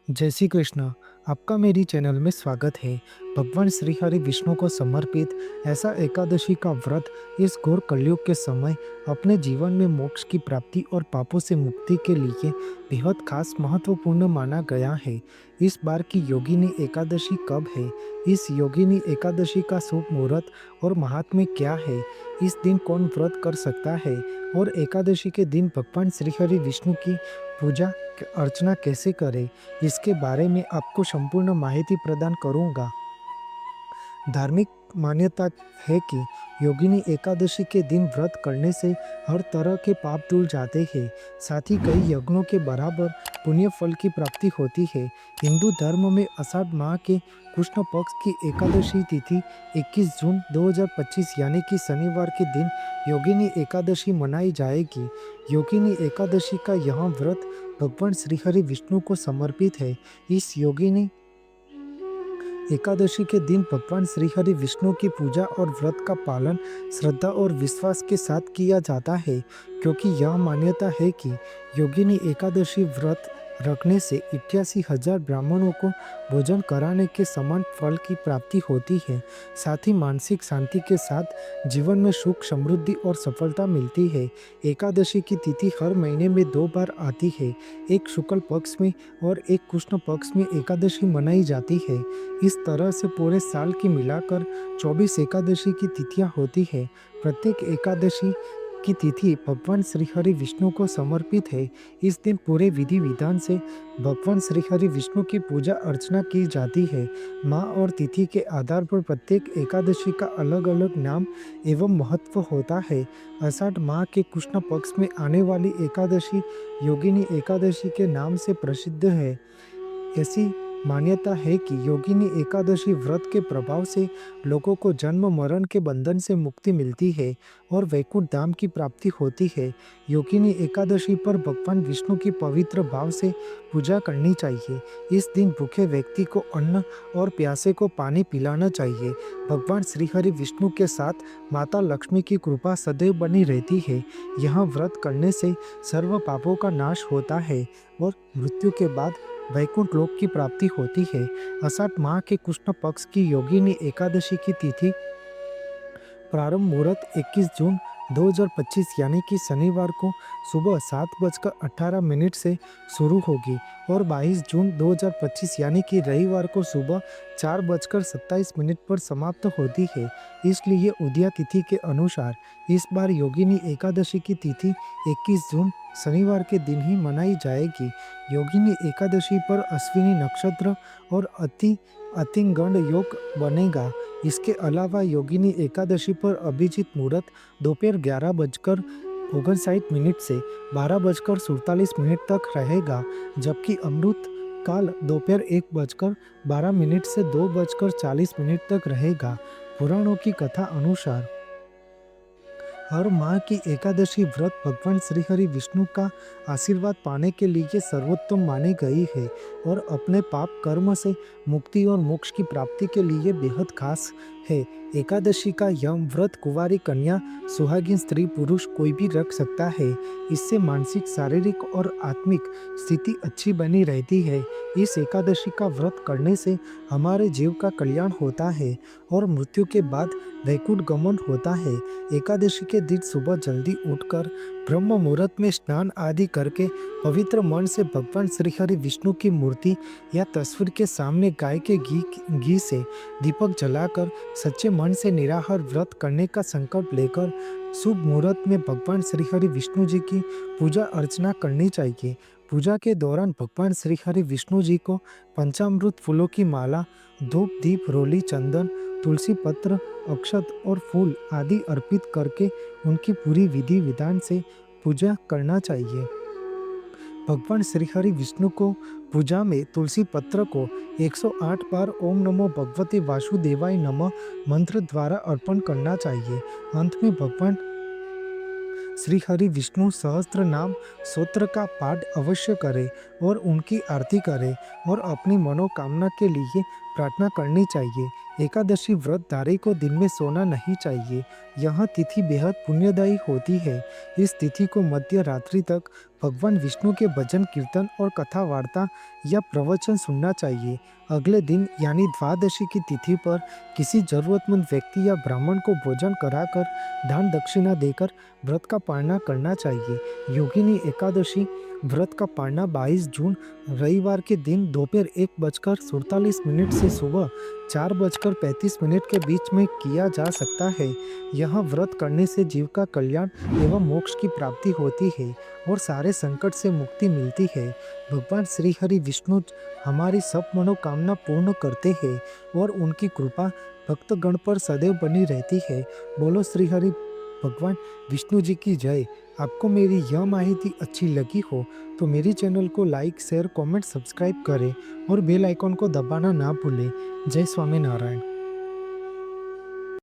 जय श्री कृष्ण। आपका मेरी चैनल में स्वागत है। भगवान श्री हरि विष्णु को समर्पित ऐसा एकादशी का व्रत इस घोर कलयुग के समय अपने जीवन में मोक्ष की प्राप्ति और पापों से मुक्ति के लिए बेहद खास महत्वपूर्ण माना गया है। इस बार की योगिनी एकादशी कब है? इस योगिनी एकादशी का शुभ मुहूर्त और महात्म्य क्या है? इस दिन कौन व्रत कर सकता है? और एकादशी के दिन भगवान श्री हरि विष्णु की पूजा अर्चना कैसे करें? इसके बारे में आपको संपूर्ण माहिती प्रदान करूंगा। धार्मिक मान्यता है कि योगिनी एकादशी के दिन व्रत करने से हर तरह के पाप धुल जाते हैं। साथ ही कई यज्ञों के बराबर पुण्य फल की प्राप्ति होती है। हिंदू धर्म में आषाढ़ माह के कृष्ण पक्ष की एकादशी तिथि 21 जून 2025 यानी कि शनिवार के दिन योगिनी एकादशी मनाई जाएगी। योगिनी एकादशी का यह व्रत भगवान श्रीहरि विष्णु को समर्पित है। इस योगिनी एकादशी के दिन भगवान श्रीहरि विष्णु की पूजा और व्रत का पालन श्रद्धा और विश्वास के साथ किया जाता है, क्योंकि यह मान्यता है कि योगिनी एकादशी व्रत रखने से 88,000 ब्राह्मणों को भोजन कराने के समान फल की प्राप्ति होती है। साथ ही मानसिक शांति के साथ जीवन में सुख समृद्धि और सफलता मिलती है। एकादशी की तिथि हर महीने में 2 बार आती है, एक शुक्ल पक्ष में और एक कृष्ण पक्ष में एकादशी मनाई जाती है। इस तरह से पूरे साल की मिलाकर 24 एकादशी की तिथियां होती है। प्रत्येक एकादशी की तिथि भगवान श्रीहरि विष्णु को समर्पित है। इस दिन पूरे विधि विधान से भगवान श्रीहरि विष्णु की पूजा अर्चना की जाती है। माह और तिथि के आधार पर प्रत्येक एकादशी का अलग अलग नाम एवं महत्व होता है। आषाढ़ माह के कृष्ण पक्ष में आने वाली एकादशी योगिनी एकादशी के नाम से प्रसिद्ध है। ऐसी मान्यता है कि योगिनी एकादशी व्रत के प्रभाव से लोगों को जन्म मरण के बंधन से मुक्ति मिलती है और वैकुंठ धाम की प्राप्ति होती है। योगिनी एकादशी पर भगवान विष्णु की पवित्र भाव से पूजा करनी चाहिए। इस दिन भूखे व्यक्ति को अन्न और प्यासे को पानी पिलाना चाहिए। भगवान श्रीहरि विष्णु के साथ माता लक्ष्मी की कृपा सदैव बनी रहती है। यह व्रत करने से सर्व पापों का नाश होता है और मृत्यु के बाद वैकुंठ लोक की प्राप्ति होती है। आषाढ़ माह के कृष्ण पक्ष की योगिनी एकादशी की तिथि प्रारंभ मुहूर्त 21 जून 2025 यानी कि शनिवार को सुबह 7:18 से शुरू होगी और 22 जून 2025 यानी कि रविवार को सुबह 4:27 पर समाप्त होती है। इसलिए उदया तिथि के अनुसार इस बार योगिनी एकादशी की तिथि 21 जून शनिवार के दिन ही मनाई जाएगी। योगिनी एकादशी पर अश्विनी नक्षत्र और अतिगंड योग बनेगा। इसके अलावा योगिनी एकादशी पर अभिजीत मुहूर्त दोपहर 11:59 से 12:47 तक रहेगा, जबकि अमृत काल दोपहर 1:12 से 2:40 तक रहेगा। पुराणों की कथा अनुसार हर माह की एकादशी व्रत भगवान श्रीहरि विष्णु का आशीर्वाद पाने के लिए सर्वोत्तम मानी गई है और अपने पाप कर्म से मुक्ति और मोक्ष की प्राप्ति के लिए बेहद खास है। एकादशी का यह व्रत कुंवारी कन्या, सुहागिन स्त्री, पुरुष कोई भी रख सकता है। इससे मानसिक, शारीरिक और आत्मिक स्थिति अच्छी बनी रहती है। इस एकादशी का व्रत करने से हमारे जीव का कल्याण होता है और मृत्यु के बाद वैकुंठ गमन होता है। एकादशी के दिन सुबह जल्दी उठकर ब्रह्म मुहूर्त में स्नान आदि करके पवित्र मन से भगवान श्रीहरि विष्णु की मूर्ति या तस्वीर के सामने गाय के घी से दीपक जलाकर सच्चे मन से निराहार व्रत करने का संकल्प लेकर शुभ मुहूर्त में भगवान श्रीहरि विष्णु जी की पूजा अर्चना करनी चाहिए। पूजा के दौरान भगवान श्रीहरि विष्णु जी को पंचामृत फूलों की माला, धूप, दीप, रोली, चंदन, तुलसी पत्र, अक्षत और फूल आदि अर्पित करके उनकी पूरी विधि विधान से पूजा करना चाहिए। भगवान श्रीहरि विष्णु को पूजा में तुलसी पत्र को 108 बार ओम नमो भगवते वासुदेवाय नमः मंत्र द्वारा अर्पण करना चाहिए। अंत में भगवान श्री हरि विष्णु सहस्त्र नाम स्तोत्र का पाठ अवश्य करें और उनकी आरती करें और अपनी मनोकामना के लिए प्रार्थना करनी चाहिए। एकादशी व्रतधारी को दिन में सोना नहीं चाहिए। यह तिथि बेहद पुण्यदायी होती है। इस तिथि को मध्य रात्रि तक भगवान विष्णु के भजन कीर्तन और कथा वार्ता या प्रवचन सुनना चाहिए। अगले दिन यानी द्वादशी की तिथि पर किसी जरूरतमंद व्यक्ति या ब्राह्मण को भोजन कराकर दान दक्षिणा देकर व्रत का पालना करना चाहिए। योगिनी एकादशी व्रत का पालना 22 जून रविवार के दिन दोपहर 1:47 से सुबह 4:35 के बीच में किया जा सकता है। यह व्रत करने से जीव का कल्याण एवं मोक्ष की प्राप्ति होती है और सारे संकट से मुक्ति मिलती है। भगवान श्री हरि विष्णु हमारी सब मनोकामना पूर्ण करते हैं और उनकी कृपा भक्तगण पर सदैव बनी रहती है। बोलो श्री हरि भगवान विष्णु जी की जय। आपको मेरी यह माहिती अच्छी लगी हो तो मेरी चैनल को लाइक शेयर कमेंट सब्सक्राइब करें और बेल आइकॉन को दबाना ना भूलें। जय स्वामीनारायण।